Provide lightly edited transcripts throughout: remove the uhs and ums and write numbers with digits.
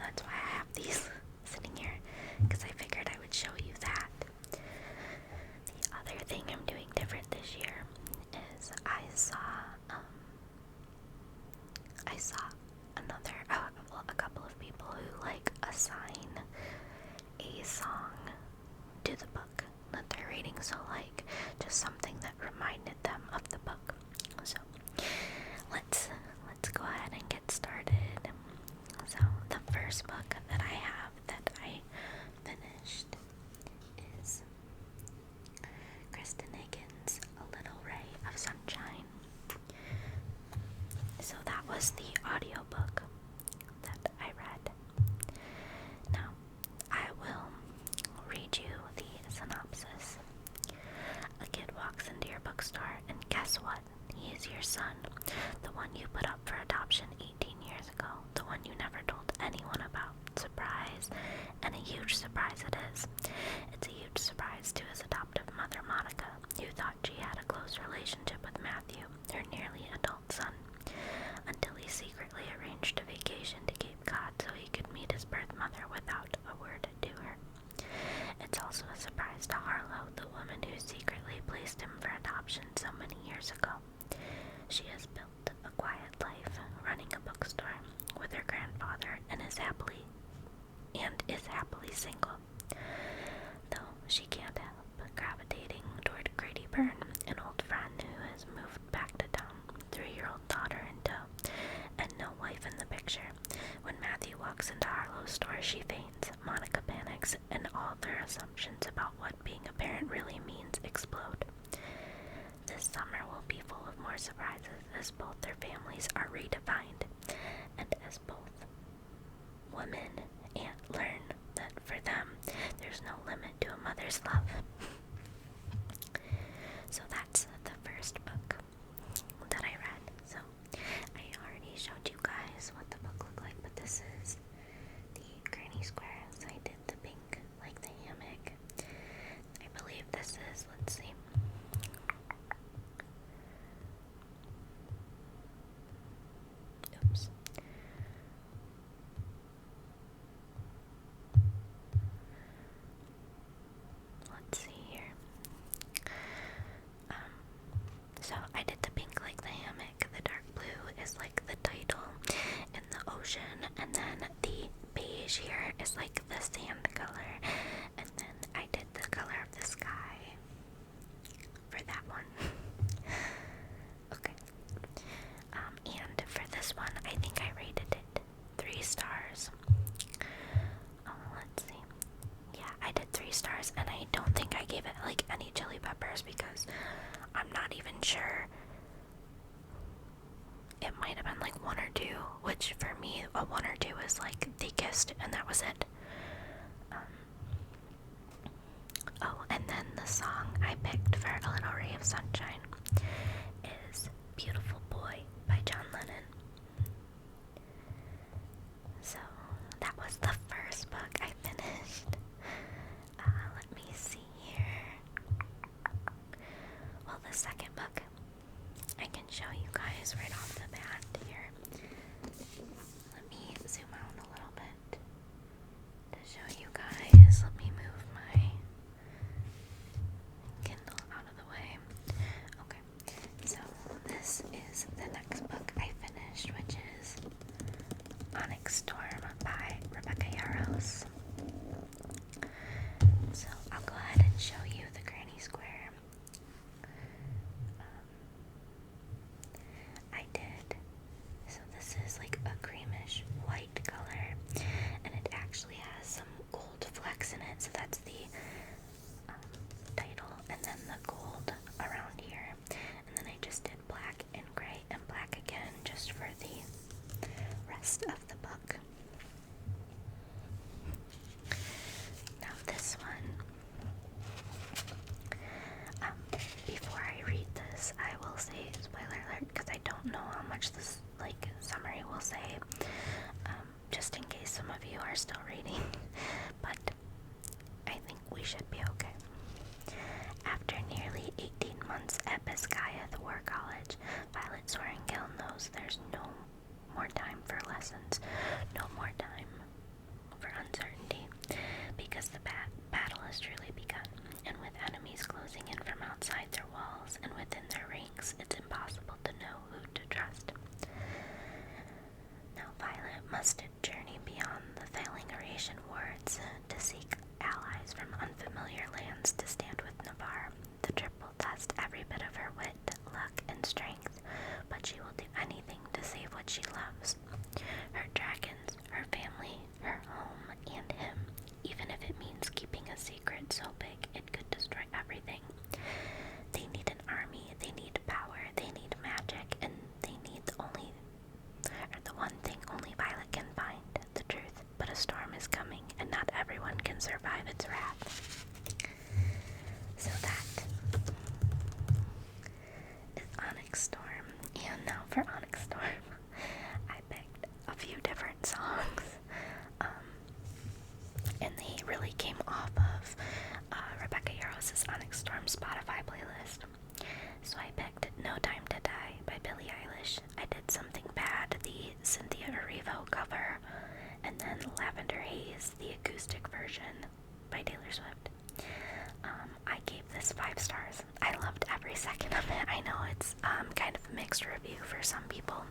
that's why I have these sitting here, because I figured I would show you that. The other thing I'm doing different this year is I saw a couple of people who like assign a song to the book that they're reading, so like just something that reminded them of the book. So let's go ahead and get started. So the first book that I have that I finished is Kristen Higgin's A Little Ray of Sunshine. So that was the audiobook that I read. Now, I will read you the synopsis. A kid walks into your bookstore, and guess what? He is your son, the one you put up for adoption 18 years ago, the one you never told anyone about. Surprise, and a huge surprise it is. It's a huge surprise to his adoptive mother, Monica, who thought she had a close relationship with Matthew, her nearly adult son, until he secretly arranged a vacation to Cape Cod so he could meet his birth mother without a word to her. It's also a surprise to Harlow, the woman who secretly placed him for adoption so many years ago. She has built a quiet life, running a bookstore with her grandfather, and is happily single. Though she can't help gravitating toward Grady Byrne, an old friend who has moved back to town, 3-year-old daughter in tow, and no wife in the picture. When Matthew walks into Harlow's store, she faints. Monica panics, and all their assumptions about what being a parent really means explode. This summer will be full of more surprises as both their families are redefined, and as both women learn that for them, there's no limit to a mother's love. So that's the first book that I read. So I already showed you guys what the book looked like, but this is the granny square. So I did the pink, like the hammock. I believe this is, let's see. Oops. Let's see here. So I did the pink like the hammock, the dark blue is like the title in the ocean, and then the beige here is like the sand color, and then I did the color of the sky for that one. Okay. And for this one, I think I rated it 3 stars. Let's see. Yeah, I did 3 stars, and I don't think I gave it like any chili peppers because I'm not even sure. It might have been like 1 or 2, which for me, a 1 or 2 is like they kissed and that was it. Oh, and then the song I picked for A Little Ray of Sunshine is Beautiful Boy by John Lennon. So that was the first book I finished. Let me see here. Well, the second book I can show you guys right off the bat here. Let me zoom out a little bit to show you guys. Let me move my Kindle out of the way. Okay, so this is the next book I finished, which is Onyx Storm by Rebecca Yarros. So I'll go ahead and show you the granny square. I did. So this is like a creamish white color, and it actually has some gold flecks in it. So that's the title, and then the gold around here. And then I just did black and gray and black again just for the rest of the book. Now this one, before I read this, I will say spoiler alert because I don't know how much this summary will say, just in case some of you are still reading, but I think we should be okay. After nearly 18 months at Biscayeth War College, Violet Soaringgill knows there's no more time for lessons, no more time has to stand with Navarre. The trip will test every bit of her wit, luck, and strength, but she will do anything to save what she loves. Her dragons, her family, her home, and him, even if it means keeping a secret so big it could destroy everything. They need an army, they need power, they need magic, and they need the one thing only Violet can find, the truth. But a storm is coming, and not everyone can survive its wrath. So that is Onyx Storm. And now for Onyx Storm, I picked a few different songs. And they really came off of Rebecca Yarros' Onyx Storm Spotify playlist. So I picked No Time to Die by Billie Eilish. I did Something Bad, the Cynthia Erivo cover, and then Lavender Haze, the acoustic version by Taylor Swift. I gave this 5 stars. I loved every second of it. I know it's kind of a mixed review for some people,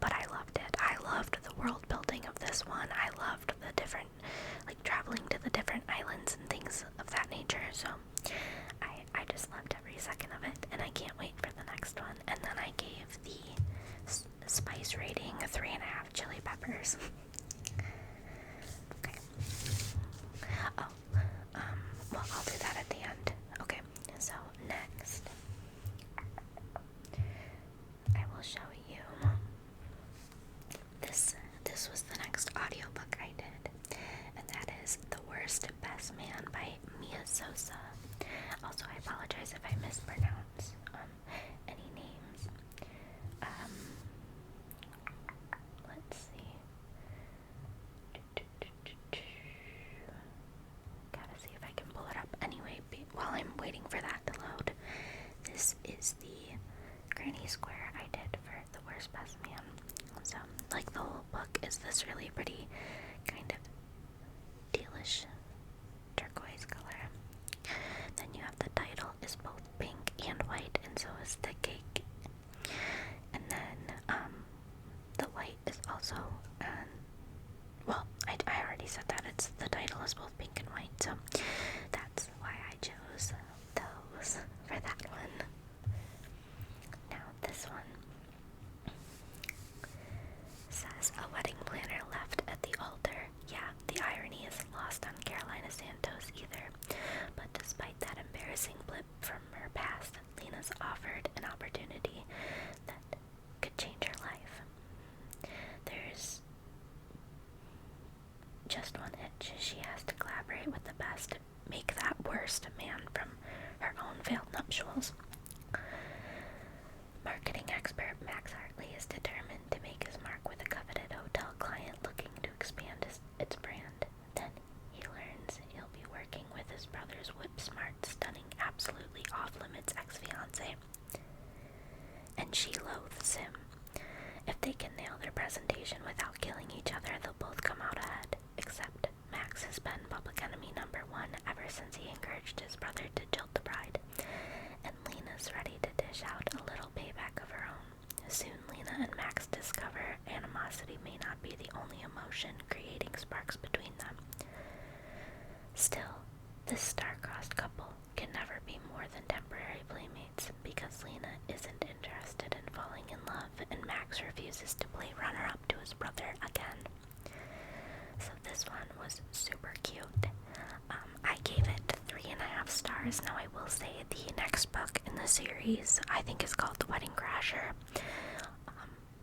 but I loved it. I loved the world building of this one. I loved the different, like traveling to the different islands and things of that nature. So I just loved every second of it, and I can't wait for the next one. And then I gave the spice rating 3.5 chili peppers. Okay. Oh, well, I'll do that at the end. Okay, so next, I will show you. This was the next audiobook I did, and that is The Worst Best Man by Mia Sosa. Also, I apologize if I mispronounce any names. Let's see. Gotta see if I can pull it up. Anyway, while I'm waiting for that to load, this is the Granny Square I did for The Worst Best Man. So, like, the whole book is this really pretty kind of tealish turquoise color. Then you have the title is both pink and white, and so is the cake. And then the white is also, well, I already said that the title is both pink and white, so that's why I chose those for that one. Now this one says, a wedding planner left at the altar. Yeah, the irony isn't lost on Carolina Santos either. But despite that embarrassing blip from her past, Lena's offered an opportunity that could change her life. There's just one hitch. She has to collaborate with the best to make that worst man from her own failed nuptials. Marketing expert Max Hartley is determined to make his mark with a coveted hotel client looking to expand its brand. Then he learns he'll be working with his brother's whip-smart, stunning, absolutely off-limits ex-fiancée. And she loathes him. If they can nail their presentation without killing each other, they'll both come out ahead. Except Max has been public enemy number 1 ever since he encouraged his brother to jilt the bride. And Lena's ready to dish out a little payback of her own. Soon Lena and Max discover animosity may not be the only emotion creating sparks between them. Still, this star-crossed couple can never be more than temporary playmates because Lena isn't interested in falling in love and Max refuses to play runner-up to his brother again. So this one was super cute. I gave it 3.5 stars. Now I will say the next book in the series I think is called The Wedding Crasher.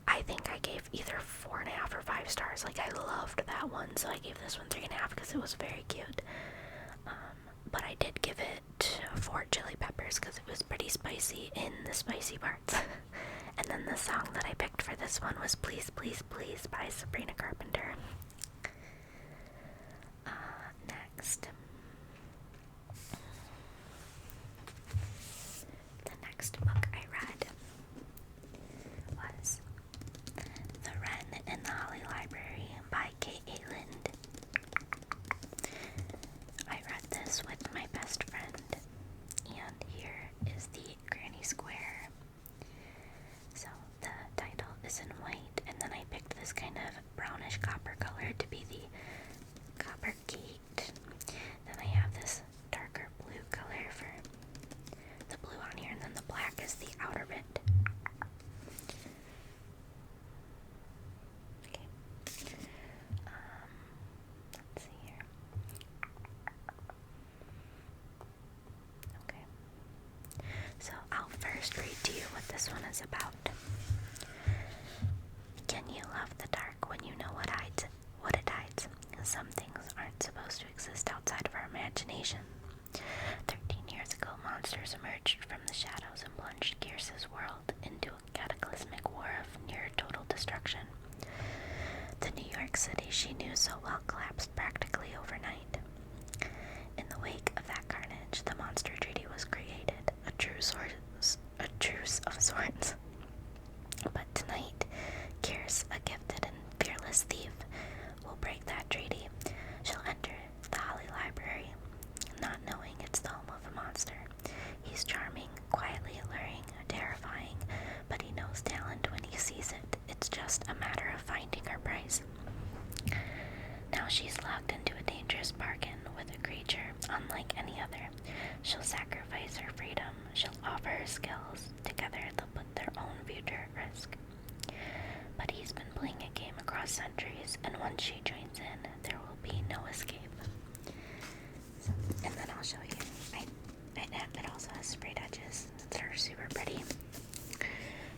I think I gave either 4.5 or 5 stars. Like, I loved that one, so I gave this one 3.5 because it was very cute. But I did give it 4 chili peppers because it was pretty spicy in the spicy parts. And then the song that I picked for this one was Please, Please, Please by Sabrina Carpenter. Next. The next book I read was The Wren in the Holly Library by Kate Ayland. I read this with my best friend, and here is the Granny Square. So the title is in white, and then I picked this kind of brownish copper color to be the copper gate. Then I have this darker blue color this one is about. Can you love the dark when you know what it hides? Some things aren't supposed to exist outside of our imagination. 13 years ago, monsters emerged from the shadows and plunged Gearsa's world into a cataclysmic war of near total destruction. The New York City she knew so well collapsed practically overnight. In the wake of that carnage, the Monster Treaty was created, a truce of sorts. But tonight, Gears, a gifted and fearless thief, will break that treaty. She'll enter the Holly Library, not knowing it's the home of a monster. He's charming, quietly alluring, terrifying, but he knows talent when he sees it. It's just a matter of finding her price. Now she's locked into a dangerous bargain with a creature unlike any other. She'll sacrifice her freedom. She'll offer her skills. Together they'll put their own future at risk. But he's been playing a game across centuries, and once she joins in, there will be no escape. So, and then I'll show you. It also has sprayed edges that are super pretty.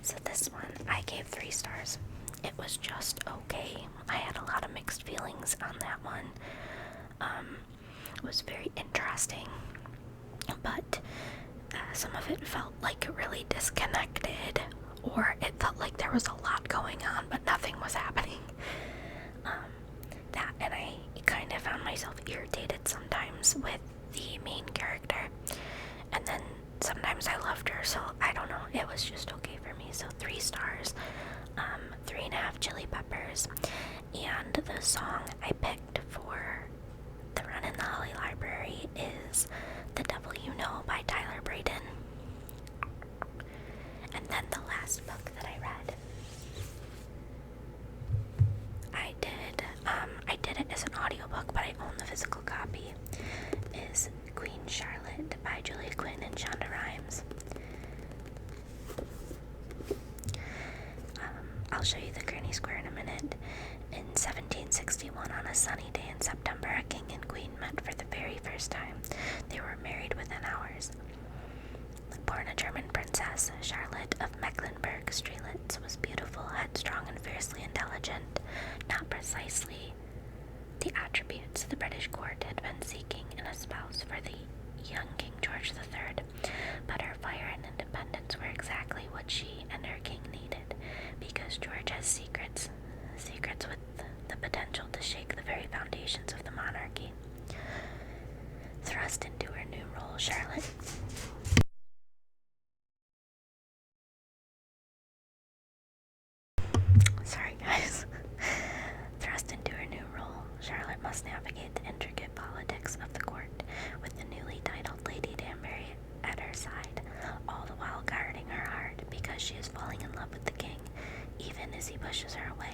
So this one, I gave 3 stars. It was just okay. I had a lot of mixed feelings on that one. It was very interesting, but some of it felt like really disconnected, or it felt like there was a lot going on, but nothing was happening. And I kind of found myself irritated sometimes with the main character, and then sometimes I loved her, so I don't know, it was just okay for me. So 3 stars, 3.5 chili peppers, and the song I picked for the Wren in the Holly Library is The Devil You Know by Tyler Braden. And then the last book that I read, I did it as an audiobook, but I own the physical copy, is Queen Charlotte by Julia Quinn and Shonda Rhimes. I'll show you the Granny Square in a minute. In 1761, on a sunny day in September, a king and queen met for the very first time. They were married within hours. Born a German princess, Charlotte of Mecklenburg-Strelitz was beautiful, headstrong, and fiercely intelligent. Not precisely the attributes the British court had been seeking in a spouse for the young King George III, but her fire and independence were exactly what she and her king needed, because George has secrets with the potential to shake the very foundations of the monarchy. Thrust into her new role, Charlotte must navigate the intricate politics of the court with the newly titled Lady Danbury at her side, all the while guarding her heart because she is falling in love with the king, even as he pushes her away.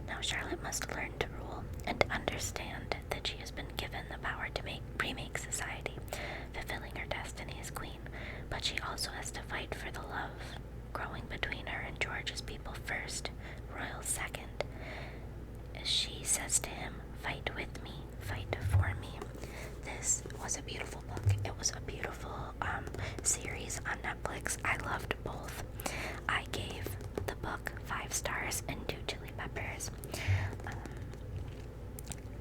Now Charlotte must learn to rule and understand that she has been given the power to remake society, fulfilling her destiny as queen, but she also has to fight for the love growing between her and George's people first, royals second. She says to him, "Fight with me, fight for me." This was a beautiful book. It was a beautiful series on Netflix. I loved both. I gave the book 5 stars and 2 chili peppers.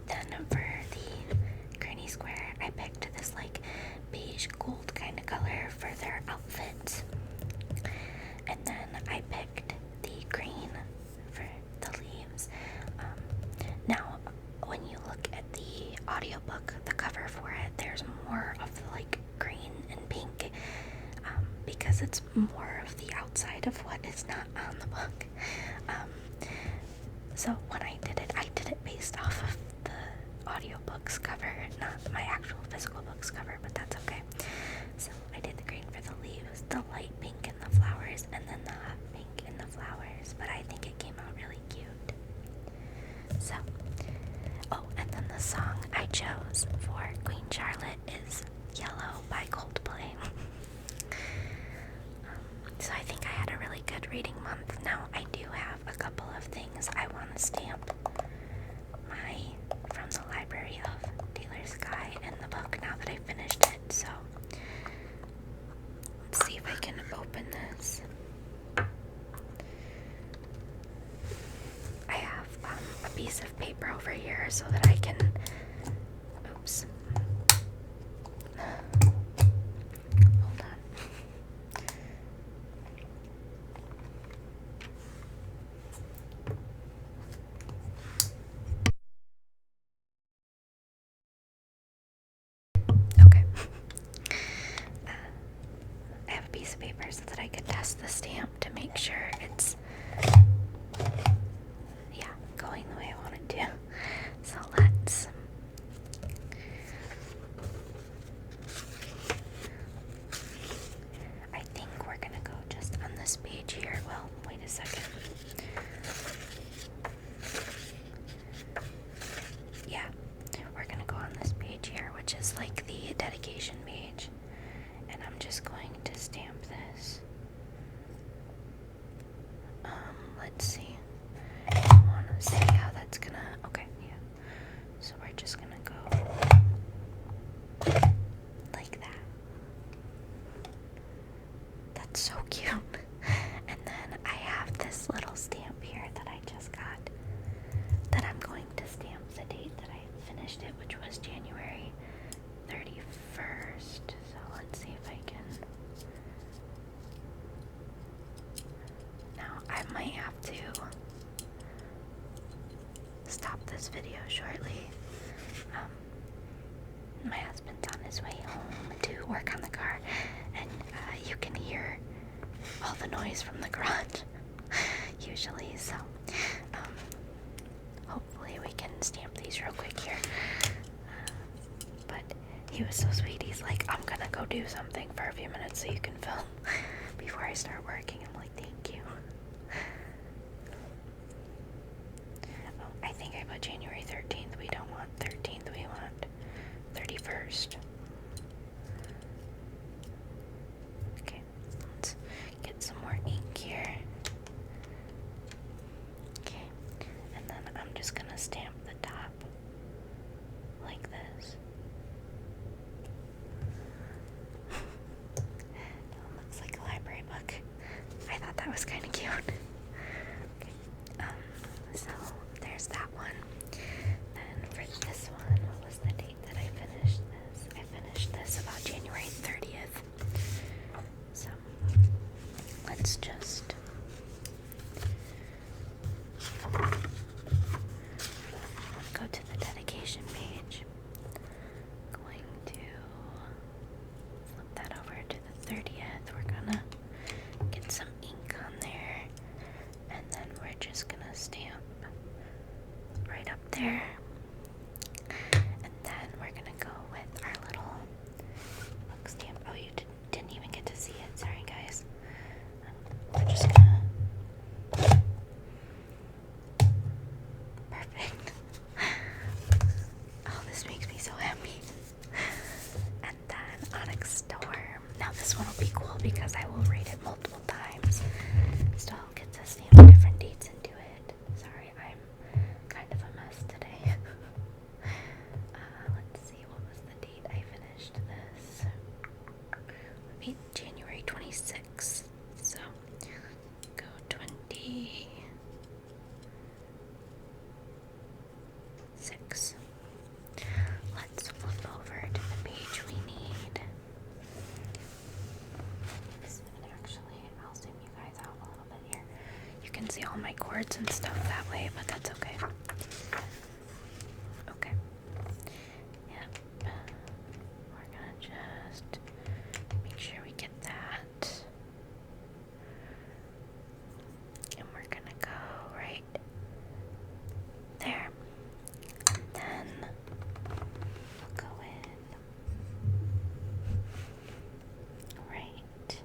Then for the Granny Square, I picked this like beige gold kind of color for their outfits. And then I picked the green for the leaves. Now, when you look at the audiobook, the cover for it, there's more of the like green and pink, because it's more of the outside of what is not on the book. So when I did it based off of the audiobook's cover, not my actual physical book's cover, but that's okay. So I did the green for the leaves, the light pink in the flowers, and then the hot pink in the flowers, but I think it came out really cute. So, and then the song I chose for Queen Charlotte is Yellow by Coldplay. So I think I had a really good reading month. Now I do have a couple of things I want to stamp from the Library of Taylor Sky in the book now that I finished it. So let's see if I can open this. piece of paper over here so that I can, oops, hold on. Okay. I have a piece of paper so that I could test the stamp to make sure it's, yeah, going the way I want it to. So let's, I think we're gonna go just on this page here. Well, wait a second. Yeah, we're gonna go on this page here, which is like the dedication page. And I'm just going to stamp this. Let's see. I want to see how that's gonna, okay, yeah. So we're just gonna go like that. That's so cute. And then I have this little stamp here that I just got that I'm going to stamp the date that I finished it, which was January 31st. So let's see if I can. Now I might have to stop this video shortly. My husband's on his way home to work on the car, and you can hear all the noise from the garage usually, so hopefully we can stamp these real quick here. But he was so sweet. He's like, I'm gonna go do something for a few minutes so you can film before I start working. I'm like, thank you. Oh, I think I put January 13th. We don't want 13th, we want 31st. Okay, let's get some more ink here. Okay, and then I'm just gonna stamp the top like this. That looks like a library book. I thought that was kind of cute. Okay, so there's that one. And for this one, what was the date that I finished this? I finished this about January 30th. So let's just go to the dedication page. Going to flip that over to the 30th. We're gonna get some ink on there, and then we're just gonna stamp right up there. And then we're gonna go with our little book stamp. Oh, you didn't even get to see it. Sorry, guys. We're just gonna. Perfect. Oh, this makes me so happy. And then Onyx Storm. Now this one will be cool because I will read it multiple times. So I'll get to stamp different dates into it. Sorry, I'm kind of a mess today. Let's see, what was the date I finished this? Maybe January 26th. So go 26. Let's flip over to the page we need. And actually, I'll zoom you guys out a little bit here. You can see all my cords and stuff that way, but that's okay. Okay. Yep. We're gonna just make sure we get that. And we're gonna go right there. And then we'll go in right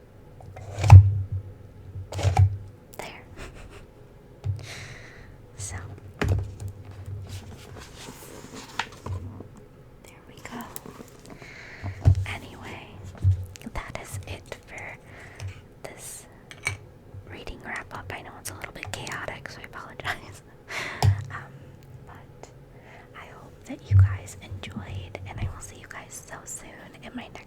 there. So there we go. Anyway, that is it for this reading wrap up. I know it's a little bit chaotic, so I apologize. But I hope that you guys enjoyed, and I will see you guys so soon in my next